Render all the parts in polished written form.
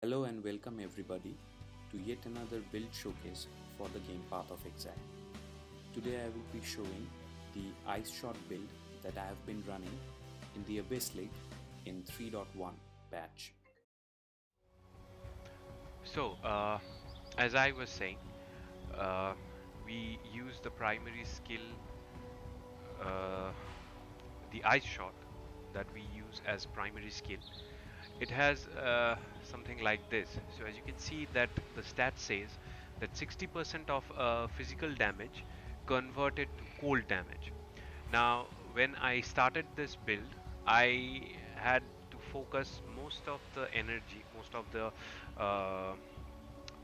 Hello and welcome everybody to yet another build showcase for the game Path of Exile. Today I will be showing the Ice Shot build that I have been running in the Abyss League in 3.1 patch. So, as I was saying, uh, we use the primary skill, uh, the Ice Shot, that we use as primary skill. It has something like this. So as you can see that the stat says that 60% of physical damage converted to cold damage. Now, when I started this build, I had to focus most of the energy, most of the uh,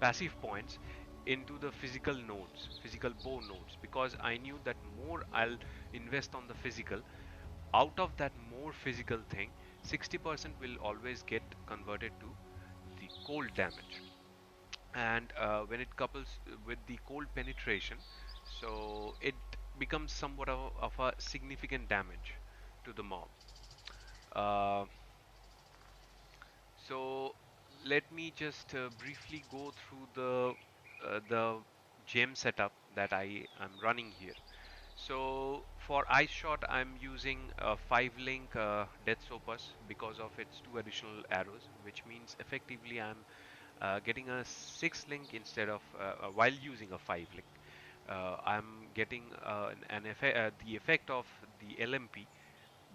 passive points into the physical nodes, physical bow nodes, because I knew that more I'll invest on the physical, out of that more physical thing, 60% will always get converted to the cold damage. And when it couples with the cold penetration, so it becomes somewhat of a significant damage to the mob. Uh, so let me just briefly go through the gem setup that I am running here. So for Ice Shot, I'm using a 5 link Death Opus because of its 2 additional arrows, which means effectively I'm getting a 6 link instead of while using a 5 link. I'm getting the effect of the LMP,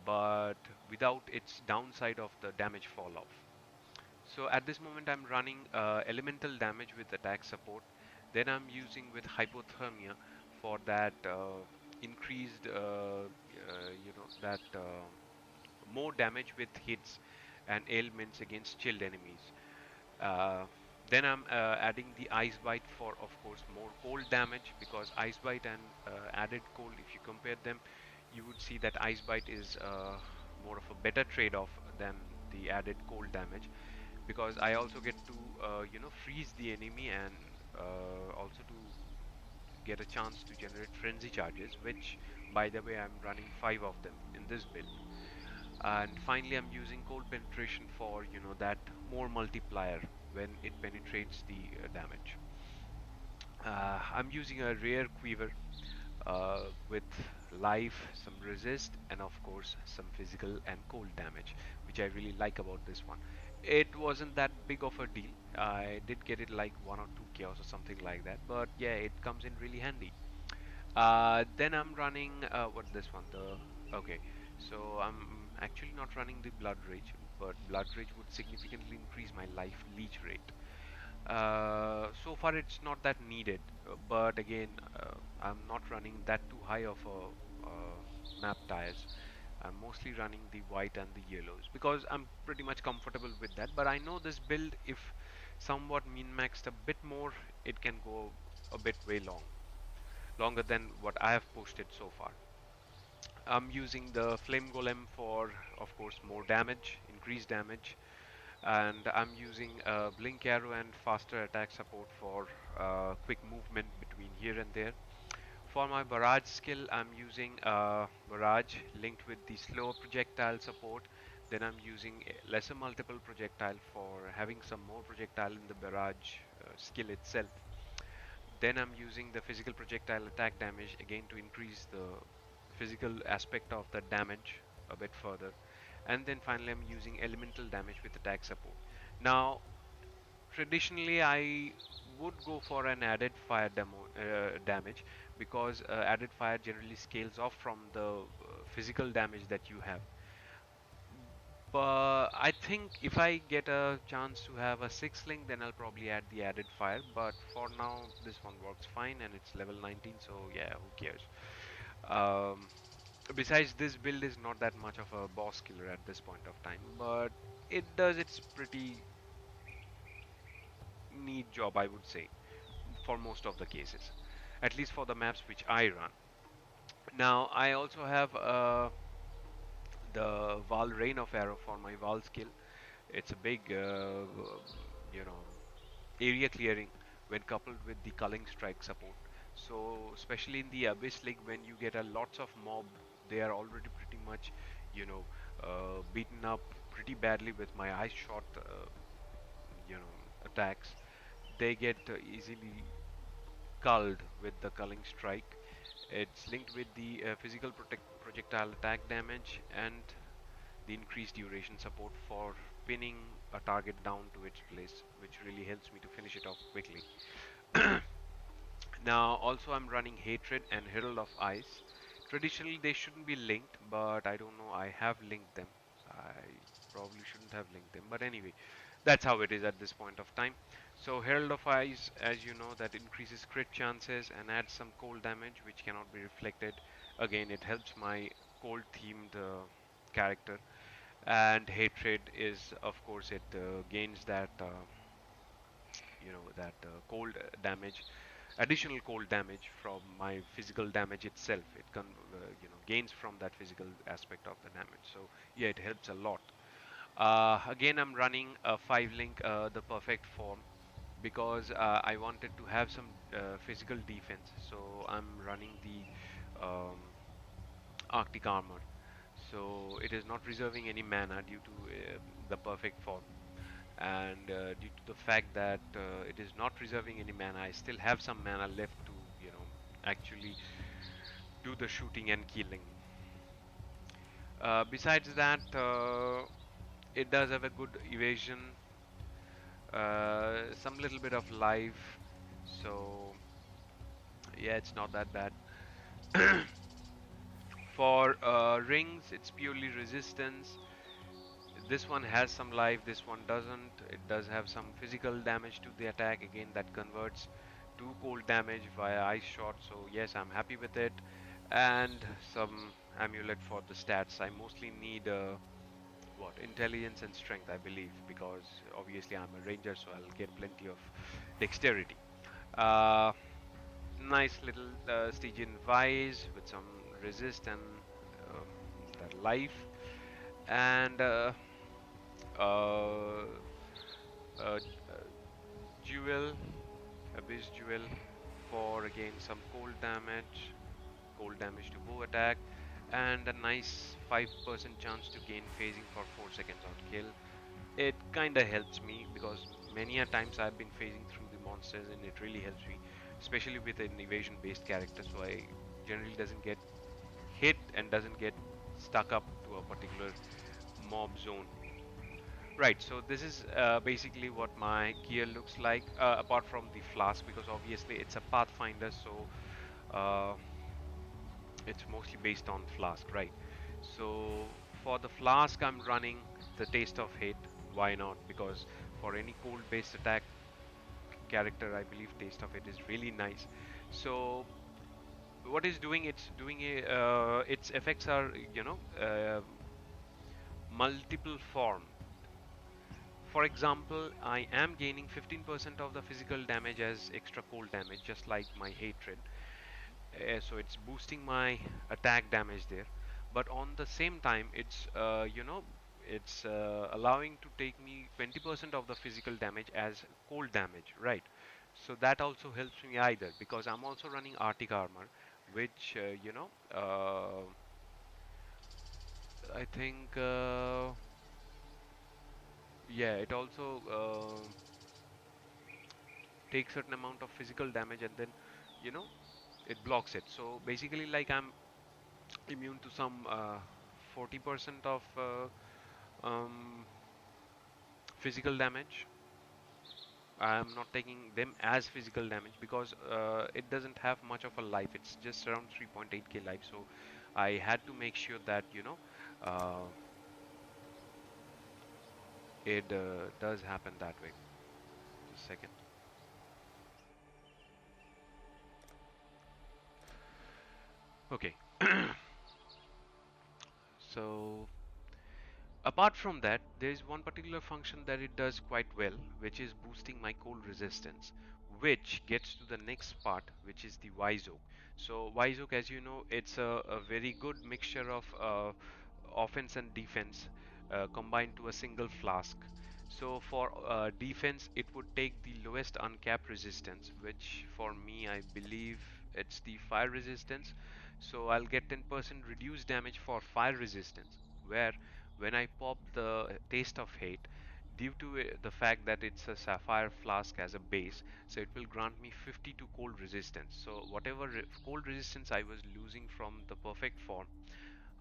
but without its downside of the damage fall off. So at this moment I'm running elemental damage with attack support. Then I'm using with hypothermia for that increased, that more damage with hits and ailments against chilled enemies. Uh, then I'm adding the ice bite for, of course, more cold damage, because ice bite and added cold, if you compare them, you would see that ice bite is more of a better trade-off than the added cold damage, because I also get to freeze the enemy, and also to get a chance to generate frenzy charges, which by the way I'm running 5 of them in this build. And finally I'm using cold penetration for that more multiplier when it penetrates the damage. I'm using a rare quiver with life, some resist, and of course some physical and cold damage, which I really like about this one. It wasn't that big of a deal. I did get it like 1 or 2 chaos or something like that, but yeah, it comes in really handy. Then I'm running what's this one? The okay. So I'm actually not running the Blood Rage, but Blood Rage would significantly increase my life leech rate. So far it's not that needed, but again, I'm not running that too high of a map tires. I'm mostly running the white and the yellows because I'm pretty much comfortable with that. But I know this build, if somewhat min-maxed a bit more, it can go a bit way longer than what I have posted so far. I'm using the Flame Golem for, of course, more damage, increased damage, and I'm using Blink Arrow and faster attack support for quick movement between here and there. For my barrage skill, I'm using barrage linked with the slower projectile support. Then I'm using a lesser multiple projectile for having some more projectile in the barrage skill itself. Then I'm using the physical projectile attack damage again to increase the physical aspect of the damage a bit further. And then finally I'm using elemental damage with attack support. Now, traditionally I would go for an added fire damage, because added fire generally scales off from the physical damage that you have. But I think if I get a chance to have a 6 link, then I'll probably add the added fire. But for now, this one works fine, and it's level 19, so yeah, who cares? Um, Besides, this build is not that much of a boss killer at this point of time, but it does its pretty neat job, I would say, for most of the cases, at least for the maps which I run. Now, I also have the Val Rain of Arrow for my Val skill. It's a big, you know, area clearing when coupled with the culling strike support. So, especially in the Abyss League, when you get a lots of mob, they are already pretty much, you know, beaten up pretty badly with my ice shot, attacks, they get easily culled with the culling strike. It's linked with the physical projectile attack damage and the increased duration support for pinning a target down to its place, which really helps me to finish it off quickly. Now, also I'm running Hatred and Herald of Ice. Traditionally, they shouldn't be linked, but I don't know. I have linked them. I probably shouldn't have linked them, but anyway, that's how it is at this point of time. So Herald of Ice, as you know, that increases crit chances and adds some cold damage, which cannot be reflected. Again, it helps my cold themed character. And Hatred is, of course, it gains that cold damage, additional cold damage from my physical damage itself. It can gains from that physical aspect of the damage. So yeah, it helps a lot. Again, I'm running a 5 link, the perfect form, because I wanted to have some physical defense. So I'm running the Arctic armor. So it is not reserving any mana due to the perfect form, and due to the fact that it is not reserving any mana, I still have some mana left to actually do the shooting and killing. Besides that, it does have a good evasion, some little bit of life, so yeah, it's not that bad. For rings, it's purely resistance. This one has some life, this one doesn't. It does have some physical damage to the attack, again that converts to cold damage via ice shot, so yes, I'm happy with it. And some amulet for the stats. I mostly need what, intelligence and strength, I believe, because obviously I'm a ranger, so I'll get plenty of dexterity. uh, Nice little Stygian vise with some resist and um, that life, and uh, uh, jewel, abyss jewel, for again some cold damage to bow attack, and a nice 5% chance to gain phasing for 4 seconds on kill. It kinda helps me because many a times I've been phasing through the monsters and it really helps me, especially with an evasion based character, so I generally doesn't get hit and doesn't get stuck up to a particular mob zone. Right, so this is basically what my gear looks like, apart from the flask, because obviously it's a Pathfinder, so uh, it's mostly based on flask, right? So for the flask, I'm running the Taste of Hate. Why not? Because for any cold-based attack character, I believe Taste of Hate is really nice. So what is doing? It's doing its effects are multiple form. For example, I am gaining 15% of the physical damage as extra cold damage, just like my hatred. So it's boosting my attack damage there. But on the same time, it's allowing to take me 20% of the physical damage as cold damage, right? So that also helps me either, because I'm also running Arctic armor, which I think yeah, it also takes certain amount of physical damage, and then you know it blocks it. So basically, like, I'm immune to some 40% of um, physical damage. I'm not taking them as physical damage because it doesn't have much of a life. It's just around 3.8k life. So I had to make sure that it does happen that way. Just a second. Okay. So apart from that, there is one particular function that it does quite well, which is boosting my cold resistance, which gets to the next part, which is the Wise Oak. So Wise Oak, as you know, it's a very good mixture of offense and defense combined to a single flask. So for defense, it would take the lowest uncapped resistance, which for me, I believe it's the fire resistance. So I'll get 10% reduced damage for fire resistance, where when I pop the Taste of Hate, due to the fact that it's a sapphire flask as a base, so it will grant me 52 cold resistance. So whatever cold resistance I was losing from the perfect form,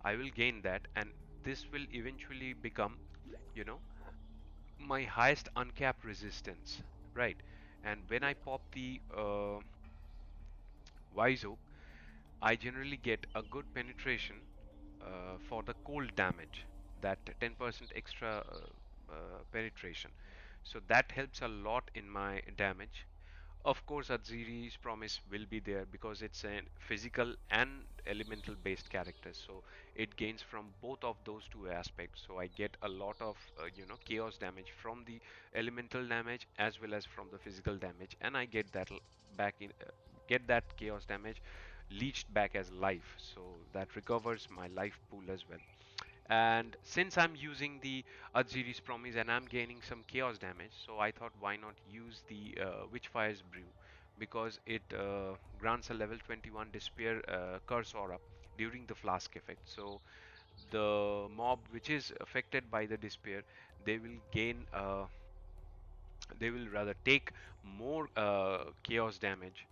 I will gain that, and this will eventually become, you know, my highest uncapped resistance, right? And when I pop the Wise Oak, I generally get a good penetration for the cold damage, that 10% extra penetration. So that helps a lot in my damage. Of course, Adziri's promise will be there because it's a physical and elemental based character. So it gains from both of those two aspects. So I get a lot of chaos damage from the elemental damage as well as from the physical damage, and I get that back in get that chaos damage leached back as life. So that recovers my life pool as well. And since I'm using the Adziri's Promise and I'm gaining some chaos damage, so I thought why not use the Witchfire's Brew, because it grants a level 21 Despair Curse Aura during the flask effect. So the mob which is affected by the Despair, they will gain they will rather take more chaos damage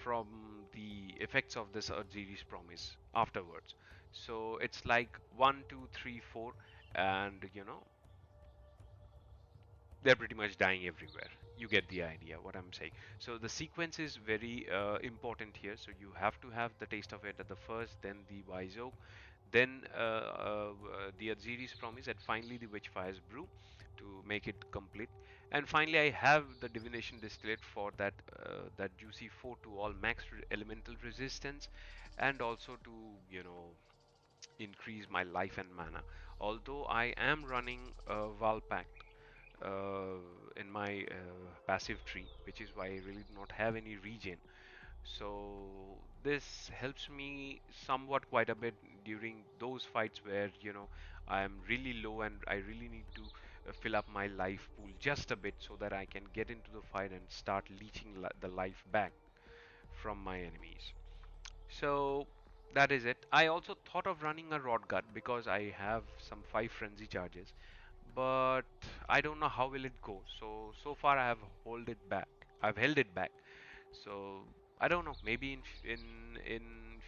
from the effects of this Adziri's Promise afterwards. So it's like 1, 2, 3, 4, and they're pretty much dying everywhere. You get the idea what I'm saying. So the sequence is very important here. So you have to have the taste of it at the first, then the Wise Oak, then the Adziri's Promise, and finally the Witchfire's Brew to make it complete. And finally, I have the Divination Distillate for that juicy 4 to all max elemental resistance, and also to increase my life and mana. Although I am running Val Pact in my passive tree, which is why I really do not have any regen. So this helps me somewhat quite a bit during those fights where I am really low and I really need to fill up my life pool just a bit so that I can get into the fight and start leeching the life back from my enemies. So that is it. I also thought of running a Rod Gut because I have some 5 frenzy charges, but I don't know how will it go. So far I have hold it back. I've held it back. So I don't know. Maybe in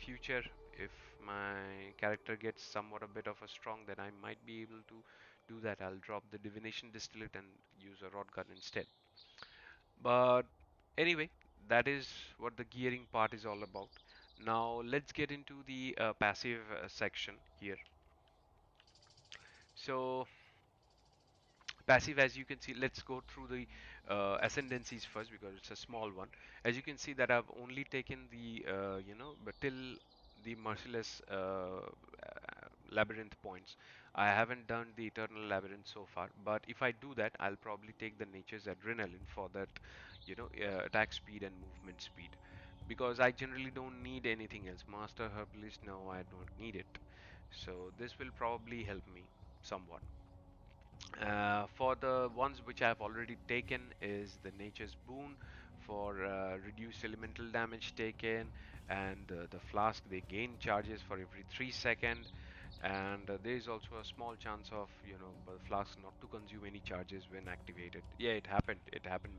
future, if my character gets somewhat a bit of a strong, then I might be able to do that. I'll drop the divination distillate and use a rod gun instead. But anyway, that is what the gearing part is all about. Now let's get into the passive section here. So passive, as you can see, let's go through the ascendancies first because it's a small one. As you can see that I've only taken the but till the merciless labyrinth points. I haven't done the eternal labyrinth so far, but if I do that, I'll probably take the nature's adrenaline for that attack speed and movement speed, because I generally don't need anything else. Master herbalist, no, I don't need it. So this will probably help me somewhat. For the ones which I've already taken is the Nature's Boon for reduced elemental damage taken, and the flask, they gain charges for every 3 seconds, and there is also a small chance of the flask not to consume any charges when activated. Yeah, it happened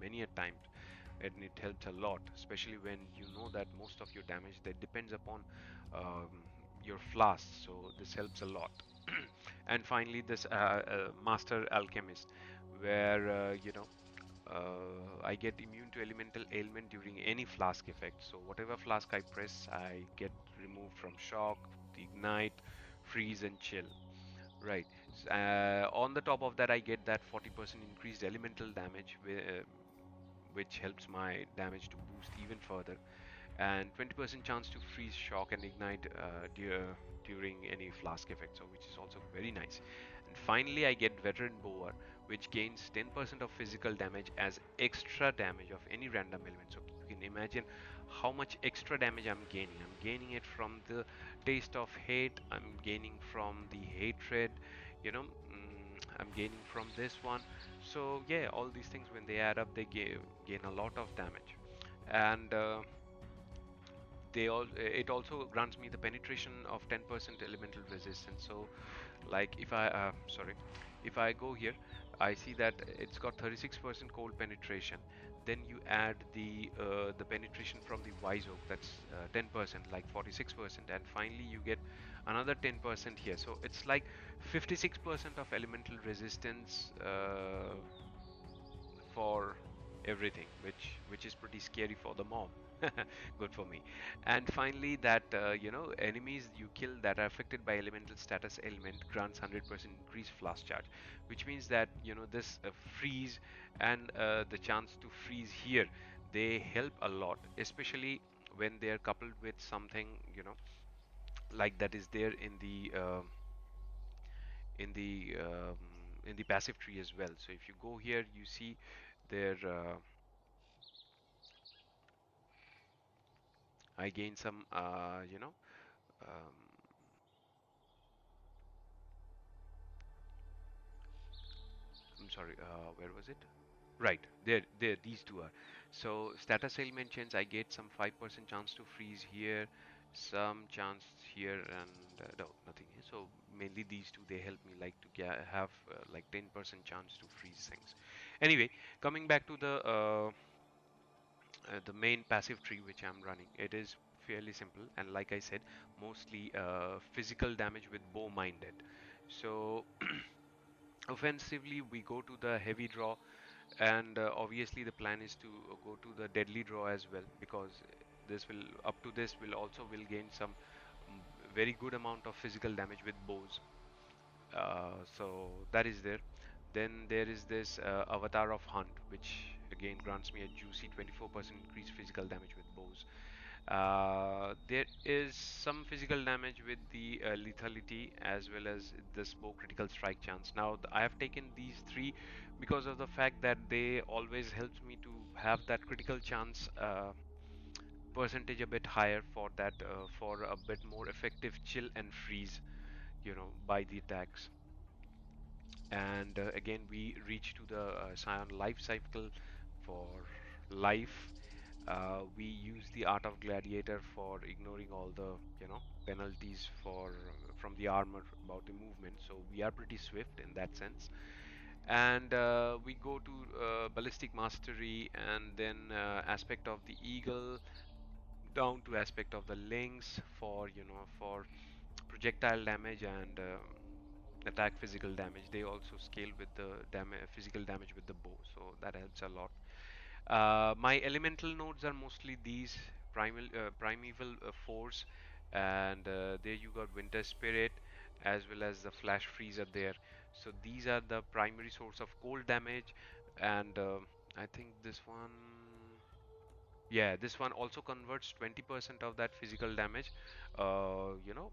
many a times, and it helps a lot, especially when you know that most of your damage that depends upon um, your flask, so this helps a lot. And finally, this Master Alchemist, where I get immune to elemental ailment during any flask effect. So whatever flask I press, I get removed from shock, the ignite, freeze, and chill. Right. On the top of that, I get that 40% increased elemental damage, which helps my damage to boost even further, and 20% chance to freeze, shock, and ignite during any flask effect, so which is also very nice. And finally, I get Veteran Bower, which gains 10% of physical damage as extra damage of any random element. So you can imagine how much extra damage I'm gaining. I'm gaining it from the taste of hate. I'm gaining from the hatred. I'm gaining from this one. So yeah, all these things when they add up, they gain a lot of damage. And it also grants me the penetration of 10% elemental resistance. So like if I sorry, if I go here, I see that it's got 36% cold penetration. Then you add the penetration from the wise oak, that's 10%, like 46%, and finally you get another 10% here. So it's like 56% of elemental resistance for everything, which is pretty scary for the mob. Good for me. And finally, that enemies you kill that are affected by elemental status element grants 100% increased flash charge, which means that this freeze and the chance to freeze here, they help a lot, especially when they are coupled with something like that is there in the passive tree as well. So if you go here, you see there. I gain some, um, I'm sorry, where was it? Right, there, these two are. So status ailment change, I get some 5% chance to freeze here, some chance here, and no, nothing here. So mainly these two, they help me like to have like 10% chance to freeze things. Anyway, coming back to the main passive tree which I'm running, it is fairly simple, and like I said, mostly physical damage with bow minded. So offensively, we go to the heavy draw, and obviously the plan is to go to the deadly draw as well, because this will up to this will gain some very good amount of physical damage with bows. So that is there. Then there is this Avatar of Hunt, which again grants me a juicy 24% increased physical damage with bows. There is some physical damage with the lethality as well as this bow critical strike chance. Now, I have taken these three because of the fact that they always helps me to have that critical chance percentage a bit higher for that for a bit more effective chill and freeze, by the attacks. And again, we reach to the Scion life cycle for life. We use the Art of Gladiator for ignoring all the penalties from the armor about the movement. So we are pretty swift in that sense. And we go to ballistic mastery, and then aspect of the eagle, down to aspect of the lynx for for projectile damage and attack physical damage. They also scale with the physical damage with the bow, so that helps a lot. My elemental nodes are mostly these primeval force, and there you got winter spirit as well as the flash freeze are there. So these are the primary source of cold damage, and I think this one, yeah, this one also converts 20% of that physical damage, uh, you know,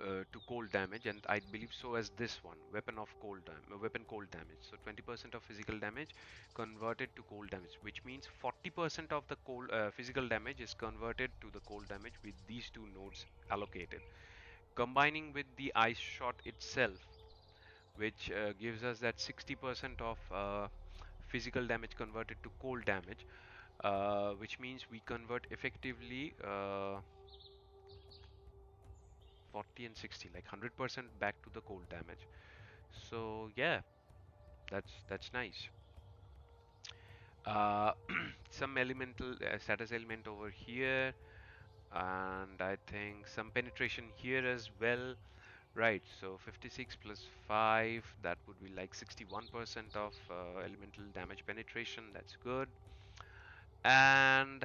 to cold damage, and I believe so as this one, weapon cold damage. So 20% of physical damage converted to cold damage, which means 40% of the cold physical damage is converted to the cold damage with these two nodes allocated. Combining with the ice shot itself, which gives us that 60% of physical damage converted to cold damage, which means we convert effectively 40 and 60, like 100% back to the cold damage. So yeah, that's nice. Uh, some elemental status element over here, and I think some penetration here as well. Right, so 56 plus 5, that would be like 61% of elemental damage penetration. That's good. And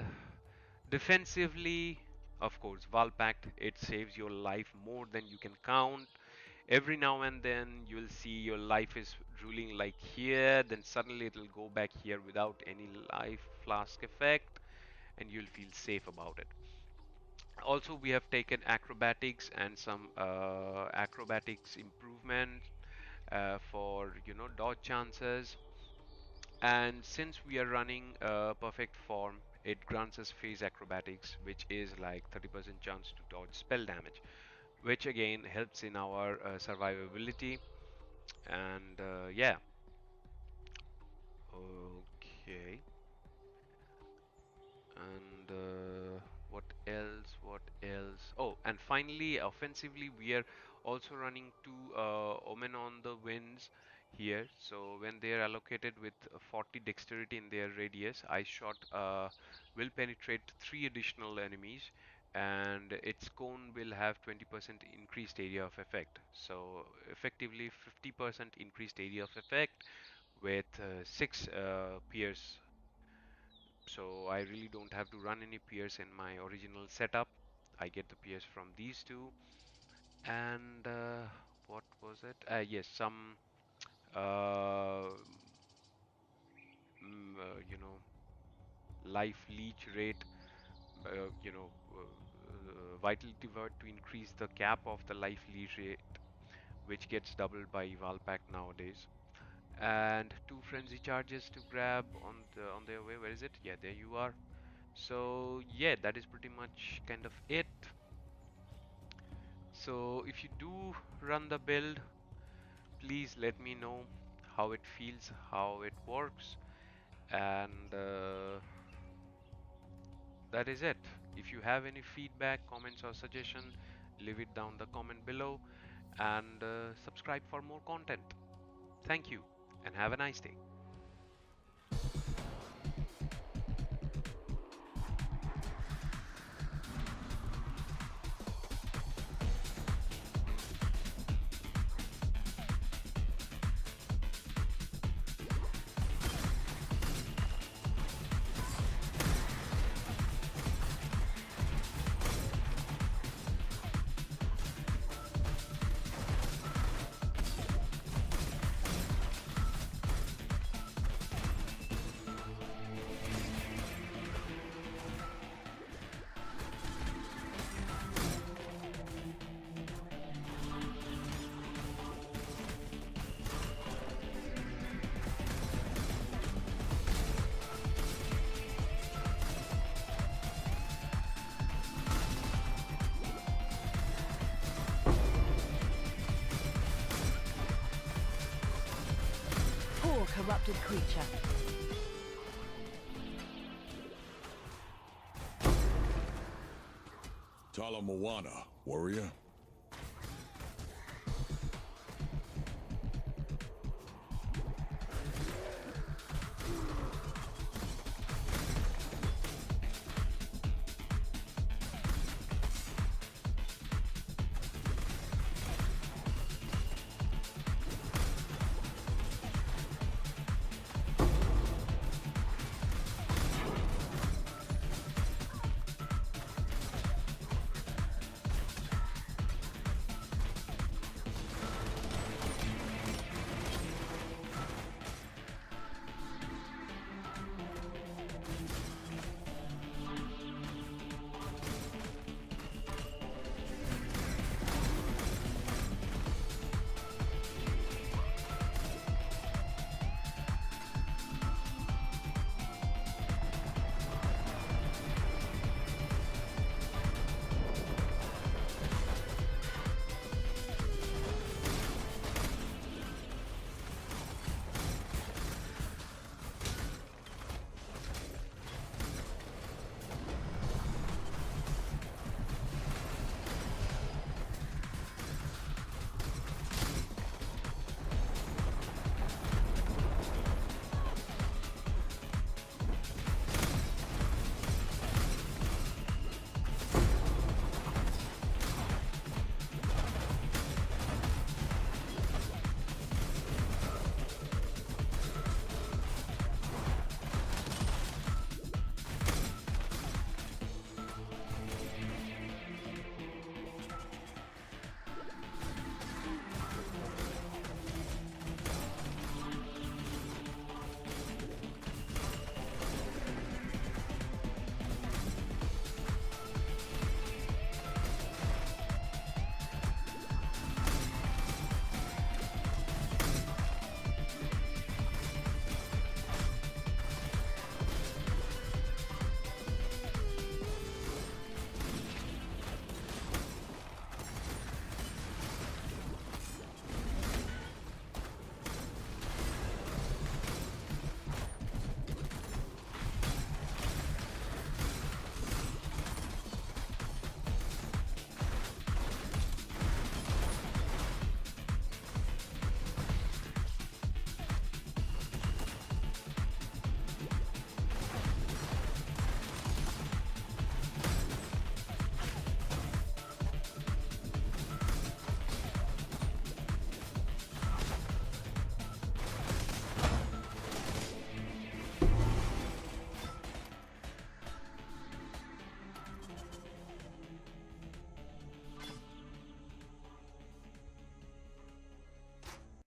defensively, of course, Valpact, it saves your life more than you can count. Every now and then you'll see your life is ruling like here, then suddenly it'll go back here without any life flask effect, and you'll feel safe about it. Also, we have taken acrobatics and some acrobatics improvement for dodge chances. And since we are running perfect form, it grants us phase acrobatics, which is like 30% chance to dodge spell damage, which again helps in our survivability. And yeah, okay. And what else? What else? Oh, and finally, offensively, we are Also running two Omen on the Winds here. So when they are allocated with 40 dexterity in their radius, Ice Shot will penetrate 3 additional enemies, and its cone will have 20% increased area of effect. So effectively 50% increased area of effect with 6 pierce. So I really don't have to run any pierce in my original setup. I get the pierce from these two. And what was it? Yes, some uh, you know, life leech rate, vitality word to increase the cap of the life leech rate, which gets doubled by eval pack nowadays. And two frenzy charges to grab on their way. Where is it? Yeah, there you are. So yeah, that is pretty much kind of it. So if you do run the build, please let me know how it feels, how it works, and that is it. If you have any feedback, comments, or suggestion, leave it down the comment below, and subscribe for more content. Thank you, and have a nice day. Poor corrupted creature. Tala Moana, warrior.